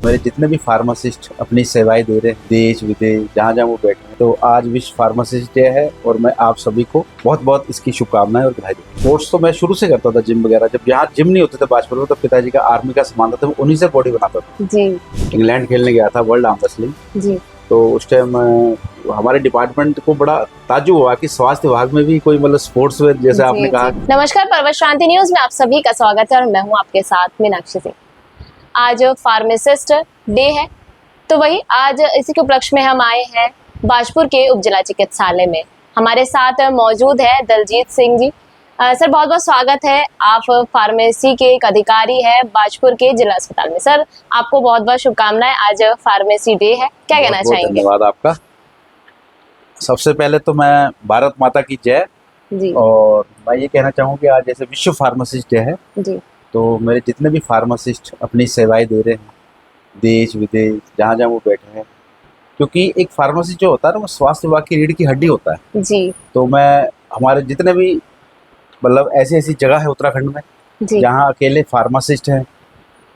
मेरे जितने भी फार्मासिस्ट अपनी सेवाएं दे रहे हैं देश विदेश जहाँ जहाँ वो बैठे हैं, तो आज विश्व फार्मासिस्ट डे है और मैं आप सभी को बहुत बहुत इसकी शुभकामनाएं और बधाई देता हूँ। स्पोर्ट्स तो मैं शुरू से करता था, जिम वगैरह। जब यहाँ जिम नहीं होते थे बाजपुर में, तो पिताजी का आर्मी का सामान था, तो उन्हीं से बॉडी बनाता था जी। इंग्लैंड खेलने गया था वर्ल्ड आर्म रेसलिंग जी। तो उस टाइम हमारे डिपार्टमेंट को बड़ा ताज्जुब हुआ कि स्वास्थ्य विभाग में भी कोई मतलब स्पोर्ट्स वेयर जैसे आपने कहा। नमस्कार, पर्वत शांति न्यूज में आप सभी का स्वागत है और मैं हूं आपके साथ मीनाक्षी सिंह। आज फार्मासिस्ट डे है, तो वही आज इसी के उपलक्ष्य में हम आए हैं बाजपुर के उप जिला चिकित्सालय में। हमारे साथ मौजूद है दलजीत सिंह जी। सर, बहुत बहुत स्वागत है। आप फार्मेसी के एक अधिकारी हैं बाजपुर के जिला अस्पताल में। सर, आपको बहुत बहुत शुभकामनाएं। आज फार्मेसी डे है, क्या कहना चाहेंगे? धन्यवाद आपका। सबसे पहले तो मैं भारत माता की जय जी। और मैं ये कहना चाहूँ कि आज जैसे विश्व फार्मासिस्ट डे है जी। तो मेरे जितने भी फार्मासिस्ट अपनी सेवाएं दे रहे हैं देश विदेश जहाँ जहाँ वो बैठे हैं, क्योंकि एक फार्मासिस्ट जो होता है ना वो स्वास्थ्य विभाग की रीढ़ की हड्डी होता है। जी। तो मैं हमारे जितने भी मतलब ऐसी ऐसी जगह है उत्तराखंड में जहाँ अकेले फार्मासिस्ट हैं,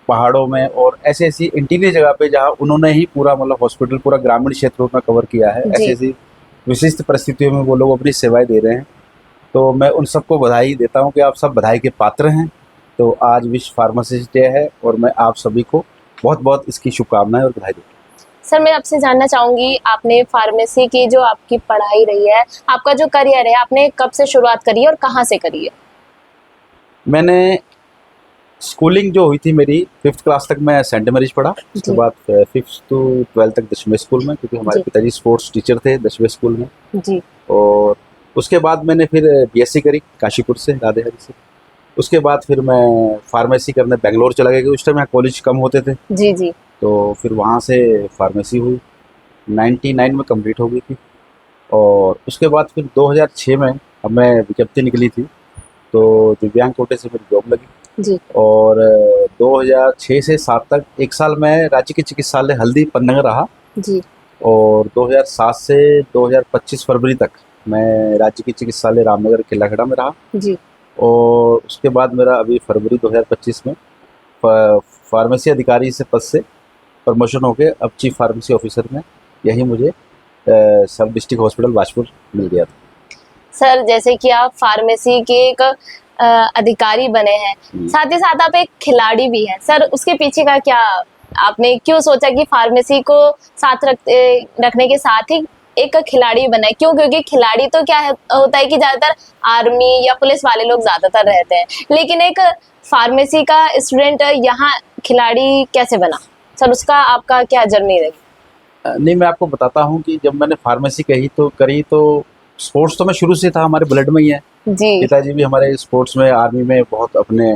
पहाड़ों में और ऐसी ऐसी इंटीरियर जगह पे जहाँ उन्होंने ही पूरा मतलब हॉस्पिटल पूरा ग्रामीण क्षेत्रों में कवर किया है, ऐसी ऐसी विशिष्ट परिस्थितियों में वो लोग अपनी सेवाएं दे रहे हैं। तो मैं उन सबको बधाई देता हूँ कि आप सब बधाई के पात्र हैं। तो आज विश्व फार्मासिस्ट डे है और मैं आप सभी को बहुत बहुत इसकी शुभकामनाएं और बधाई देता हूँ। सर, मैं आपसे जानना चाहूँगी, आपने फार्मेसी की जो आपकी पढ़ाई रही है, आपका जो करियर है, आपने कब से शुरुआत करी है और कहाँ से करी है? मैंने स्कूलिंग जो हुई थी मेरी 5th क्लास तक मैं सेंट मैरीज पढ़ा। उसके बाद 5th to 12th तक दशमेश स्कूल में, क्योंकि हमारे पिताजी स्पोर्ट्स टीचर थे दशमेश स्कूल में जी। और उसके बाद मैंने फिर बीएससी करी काशीपुर से, राधे हरी से। उसके बाद फिर मैं फार्मेसी करने बेंगलोर चला गया, क्योंकि उस टाइम यहाँ कॉलेज कम होते थे। जी जी। तो फिर वहाँ से फार्मेसी हुई, 99 में कंप्लीट हो गई थी। और उसके बाद फिर 2006 में हमें विज्ञप्ति निकली थी, तो दिव्यांग कोटे से मेरी जॉब लगी जी। और 2006 से 7 तक 1 साल मैं राज्य के चिकित्सालय हल्दी पन्नगर रहा जी। और 2007 से 2025 फरवरी तक मैं राज्य के चिकित्सालय रामनगर किलाखेड़ा में रहा जी। और उसके बाद मेरा अभी फरवरी 2025 में फार्मेसी अधिकारी से पद से प्रमोशन होकर अब चीफ फार्मेसी ऑफिसर में यही मुझे सब डिस्ट्रिक्ट हॉस्पिटल बाजपुर मिल गया था। सर, जैसे कि आप फार्मेसी के एक अधिकारी बने हैं, साथ ही साथ आप एक खिलाड़ी भी हैं। सर, उसके पीछे का क्या, आपने क्यों सोचा कि फार्मेसी को साथ रखने के साथ ही एक खिलाड़ी बना है? क्यों? क्योंकि खिलाड़ी तो क्या होता है कि ज्यादातर आर्मी या पुलिस वाले लोग ज्यादातर रहते हैं, लेकिन एक फार्मेसी का स्टूडेंट यहाँ खिलाड़ी कैसे बना? सर, उसका आपका क्या जर्नी रही? नहीं, मैं आपको बताता हूँ कि जब मैंने फार्मेसी करी तो स्पोर्ट्स तो मैं शुरू से था, हमारे ब्लड में ही है जी। पिताजी भी हमारे स्पोर्ट्स में आर्मी में बहुत अपने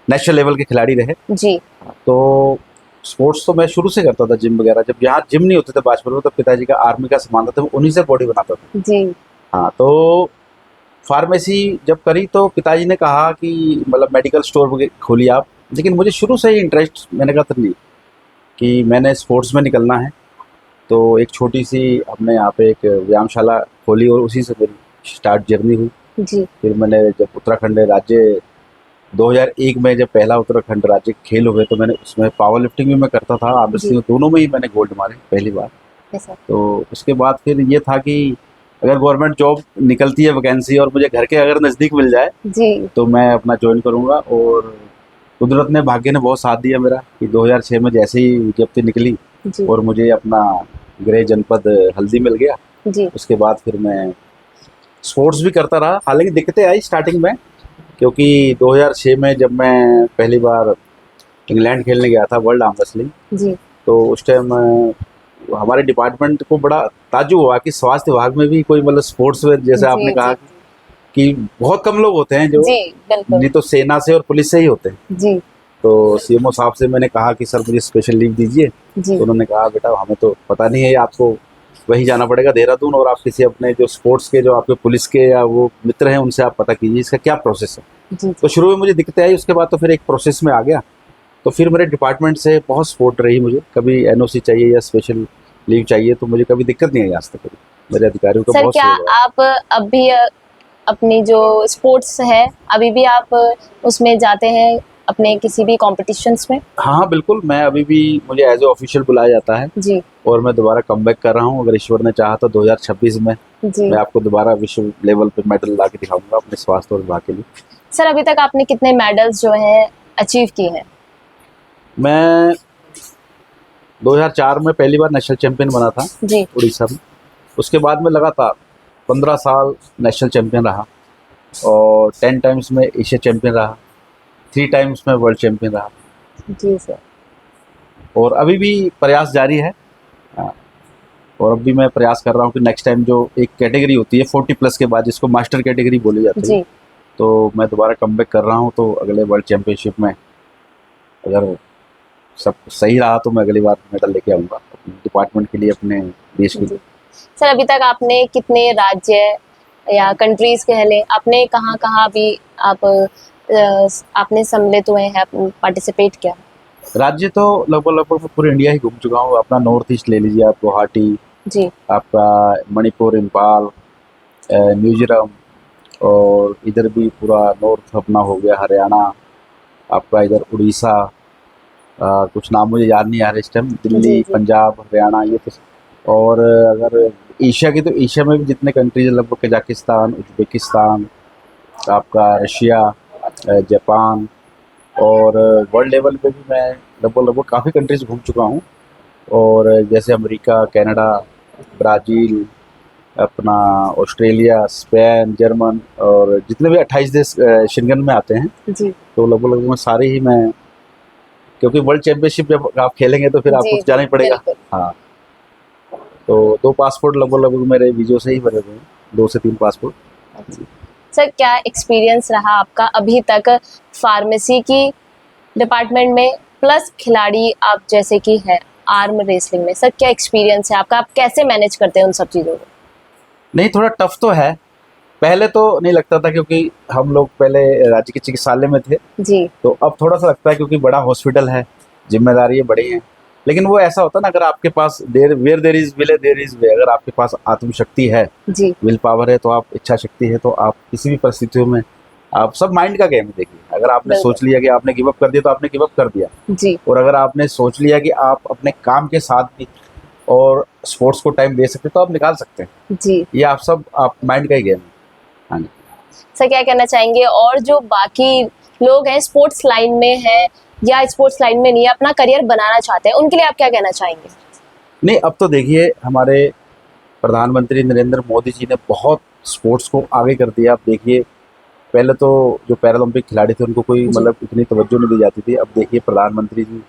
नेशनल लेवल के खिलाड़ी रहे जी। तो स्पोर्ट्स तो मैं शुरू से करता था, जिम वगैरह। जब यहाँ जिम नहीं होते थे बाजपुर में, तो पिताजी का आर्मी का सामान था, तो उन्हीं से बॉडी बनाता था जी। हाँ, तो फार्मेसी जब करी तो पिताजी ने कहा कि मतलब मेडिकल स्टोर खोलिए आप, लेकिन मुझे शुरू से ही इंटरेस्ट, मैंने कहा नहीं कि मैंने स्पोर्ट्स में निकलना है। तो एक छोटी सी हमने यहाँ पे एक व्यायामशाला खोली और उसी से मेरी स्टार्ट जर्नी हुई जी। फिर मैंने जब उत्तराखंड राज्य 2001 में जब पहला उत्तराखंड राज्य खेल हुए, तो मैंने उसमें पावर लिफ्टिंग भी मैं करता था, आर्म रेसलिंग, दोनों में ही मैंने गोल्ड मारे पहली बार। तो उसके बाद फिर ये था कि अगर गवर्नमेंट जॉब निकलती है वैकेंसी और मुझे घर के अगर नज़दीक मिल जाए जी, तो मैं अपना ज्वाइन करूँगा। और कुदरत ने, भाग्य ने बहुत साथ दिया मेरा कि 2006 में जैसे ही विज्ञप्ति निकली और मुझे अपना गृह जनपद हल्दी मिल गया जी। उसके बाद फिर मैं स्पोर्ट्स भी करता रहा, हालांकि दिक्कतें आई स्टार्टिंग में, क्योंकि 2006 में जब मैं पहली बार इंग्लैंड खेलने गया था वर्ल्ड आर्म रेसलिंग जी, तो उस टाइम हमारे डिपार्टमेंट को बड़ा ताज्जुब हुआ कि स्वास्थ्य विभाग में भी कोई मतलब स्पोर्ट्स वेयर जैसे आपने कहा कि बहुत कम लोग होते हैं जो नहीं तो सेना से और पुलिस से ही होते हैं जी। तो सीएमओ साहब से मैंने कहा कि सर मुझे स्पेशल लीव दीजिए, तो उन्होंने कहा बेटा हमें तो पता नहीं है, आपको वही जाना पड़ेगा देहरादून और आप किसी अपने जो स्पोर्ट्स के जो आपके पुलिस के या वो मित्र हैं उनसे आप पता कीजिए इसका क्या प्रोसेस है जी। तो शुरू में मुझे दिक्कतें आई, उसके बाद तो फिर एक प्रोसेस में आ गया। तो फिर मेरे डिपार्टमेंट से बहुत सपोर्ट रही, मुझे कभी एनओसी चाहिए या स्पेशल लीव चाहिए तो मुझे कभी दिक्कत नहीं आई आज तक मेरे अधिकारियों का बहुत। क्या आप अब भी अपनी जो स्पोर्ट्स है अभी भी आप उसमें जाते हैं अपने किसी भी कॉम्पिटिशन्स में? हाँ बिल्कुल, मैं अभी भी, मुझे एज ए ऑफिशियल बुलाया जाता है जी और मैं दोबारा कमबैक कर रहा हूँ। अगर ईश्वर ने चाहा तो 2026 में जी। मैं आपको दोबारा विश्व लेवल पे मेडल ला के दिखाऊंगा अपने स्वास्थ्य और विभाग के लिए। सर अभी तक आपने कितने मेडल्स जो हैं अचीव किए हैं? मैं 2004 में पहली बार नेशनल चैंपियन बना था जी उड़ीसा में। उसके बाद में लगातार 15 साल नेशनल चैंपियन रहा और 10 टाइम्स में एशिया चैंपियन रहा, 3 टाइम्स में वर्ल्ड चैंपियन रहा जी सर। और अभी भी प्रयास जारी है। और अब भी मैं प्रयास कर रहा हूँ कि नेक्स्ट टाइम जो एक कैटेगरी होती है 40 प्लस के बाद, जिसको मास्टर कैटेगरी बोली जाती है, जी तो मैं दोबारा कमबैक कर रहा हूँ। तो अगले वर्ल्ड चैंपियनशिप में अगर सब सही रहा तो मैं अगली बार मेडल लेके आऊँगा अपने डिपार्टमेंट के लिए, अपने देश के जी। लिए। सर अभी तक आपने कितने राज्य या कंट्रीज कह लें, आपने कहाँ कहाँ भी आपने सम्मिलित हुए हैं, पार्टिसिपेट किया? राज्य तो लगभग मैं पूरे इंडिया ही घूम चुका हूँ। अपना नॉर्थ ईस्ट ले लीजिए आप, गुवाहाटी, जी आपका मणिपुर, इम्फाल, मिजोरम, और इधर भी पूरा नॉर्थ अपना हो गया, हरियाणा, आपका इधर उड़ीसा, कुछ नाम मुझे याद नहीं आ रहे इस टाइम, दिल्ली, जी जी पंजाब, हरियाणा, ये तो। और अगर एशिया की, तो एशिया में भी जितने कंट्रीज हैं लगभग, कजाकिस्तान, उज्बेकिस्तान, आपका रशिया, जापान, और वर्ल्ड लेवल पे भी मैं लगभग काफ़ी कंट्रीज घूम चुका हूँ। और जैसे अमेरिका, कनाडा, ब्राज़ील, अपना ऑस्ट्रेलिया, स्पेन, जर्मन, और जितने भी 28 देश शेंगन में आते हैं, जी तो लगभग मैं सारे ही मैं, क्योंकि वर्ल्ड चैंपियनशिप जब आप खेलेंगे तो फिर आपको जी तो जाना ही पड़ेगा। बिल्कुल। हाँ, तो 2 पासपोर्ट लगभग मेरे वीज़ो से ही बने हुए हैं, 2 से 3 पासपोर्ट। सर क्या एक्सपीरियंस रहा आपका अभी तक फार्मेसी की डिपार्टमेंट में, प्लस खिलाड़ी आप जैसे कि है आर्म रेसलिंग में, सर क्या एक्सपीरियंस है आपका? आप कैसे मैनेज करते हैं उन सब चीज़ों को? नहीं, थोड़ा टफ तो है। पहले तो नहीं लगता था, क्योंकि हम लोग पहले राज्य के चिकित्सालय में थे, जी तो अब थोड़ा सा लगता है क्योंकि बड़ा हॉस्पिटल है, जिम्मेदारियाँ बड़ी हैं। लेकिन वो ऐसा होता है ना, अगर आपके पास where there is will there is way, अगर आपके पास आत्मशक्ति है, जी विल पावर है, तो आप, इच्छा शक्ति है, तो आप किसी भी परिस्थितियों में, आप, सब माइंड का गेम है। देखिए, अगर आपने बिल्कुल। सोच लिया कि आपने गिव अप कर दिया तो आपने गिव अप कर दिया, जी और अगर आपने सोच लिया कि आप अपने काम के साथ भी और स्पोर्ट्स को टाइम दे सकते, तो आप निकाल सकते हैं। जी। ये आप माइंड का ही गेम है। हाँ जी। सर क्या कहना चाहेंगे, और जो बाकी लोग हैं स्पोर्ट्स लाइन में हैं या स्पोर्ट्स लाइन में नहीं है, अपना करियर बनाना चाहते हैं, उनके लिए आप क्या कहना चाहेंगे? नहीं, अब तो देखिए, हमारे प्रधानमंत्री नरेंद्र मोदी जी ने बहुत स्पोर्ट्स को आगे कर दिया। आप देखिए, पहले तो जो पैरालंपिक खिलाड़ी थे उनको कोई जी। मतलब इतनी तवज्जो नहीं दी जाती थी। अब देखिए, प्रधानमंत्री जी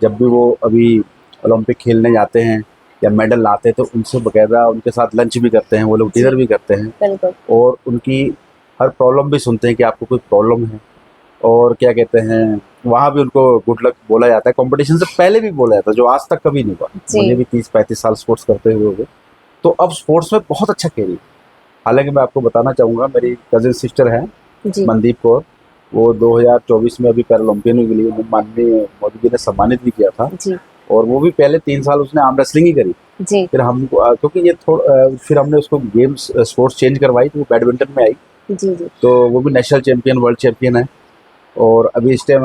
जब भी वो अभी ओलंपिक खेलने जाते हैं या मेडल लाते हैं, तो उनसे बकायदा उनके साथ लंच भी करते हैं, वो लोग जी। डिनर भी करते हैं, बिल्कुल और उनकी हर प्रॉब्लम भी सुनते हैं कि आपको कोई प्रॉब्लम है, और क्या कहते हैं, वहाँ भी उनको गुड लक बोला जाता है। कंपटीशन से पहले भी बोला जाता है, जो आज तक कभी नहीं हुआ। जी। मुझे भी 30-35 साल स्पोर्ट्स करते हुए हो गए, तो अब स्पोर्ट्स में बहुत अच्छा खेल रही है। हालांकि मैं आपको बताना चाहूँगा, मेरी कजिन सिस्टर है जी मनदीप कौर, वो 2024 में अभी पैरालंपियन हुई, उन्हें माननीय मोदी जी ने सम्मानित भी किया था। जी और वो भी पहले 3 साल उसने आर्म रेसलिंग ही करी। जी फिर हमको क्योंकि ये फिर हमने उसको गेम्स स्पोर्ट्स चेंज करवाई, तो वो बैडमिंटन में आई, जी जी तो वो भी नेशनल चैंपियन, वर्ल्ड चैंपियन है। और अभी इस टाइम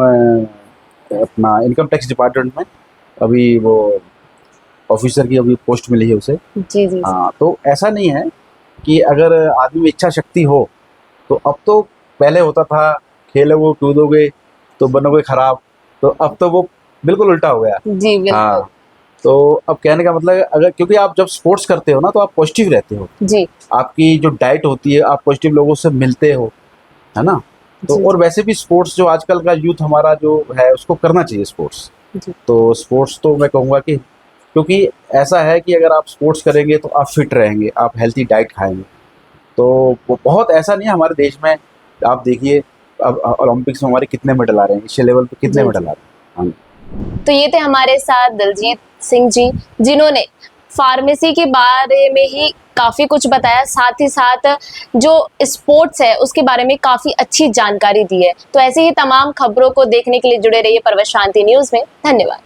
अपना इनकम टैक्स डिपार्टमेंट में अभी वो ऑफिसर की अभी पोस्ट मिली है उसे। जी जी हाँ, तो ऐसा नहीं है कि अगर आदमी में इच्छा शक्ति हो, तो अब तो, पहले होता था खेले वो कूदोगे तो बनोगे खराब, तो अब तो वो बिल्कुल उल्टा हो गया। जी बिल्कुल। हाँ, तो अब कहने का मतलब है, अगर, क्योंकि आप जब स्पोर्ट्स करते हो ना, तो आप पॉजिटिव रहते हो, जी आपकी जो डाइट होती है, आप पॉजिटिव लोगों से मिलते हो, है ना। तो जी और वैसे भी स्पोर्ट्स, जो आजकल का यूथ हमारा जो है, उसको करना चाहिए स्पोर्ट्स। जी तो स्पोर्ट्स तो मैं कहूँगा कि, क्योंकि ऐसा है कि अगर आप स्पोर्ट्स करेंगे तो आप फिट रहेंगे, आप हेल्थी डाइट खाएंगे, तो वो बहुत, ऐसा नहीं है हमारे देश में। आप देखिए, अब ओलंपिक्स में हमारे कितने मेडल आ रहे हैं, एशिया लेवल पे कितने जी मेडल जी। आ रहे हैं। हाँ। तो ये थे हमारे साथ दलजीत सिंह जी, जिन्होंने फार्मेसी के बारे में ही काफ़ी कुछ बताया, साथ ही साथ जो स्पोर्ट्स है उसके बारे में काफ़ी अच्छी जानकारी दी है। तो ऐसे ही तमाम खबरों को देखने के लिए जुड़े रहिए परवश शांति न्यूज़ में। धन्यवाद।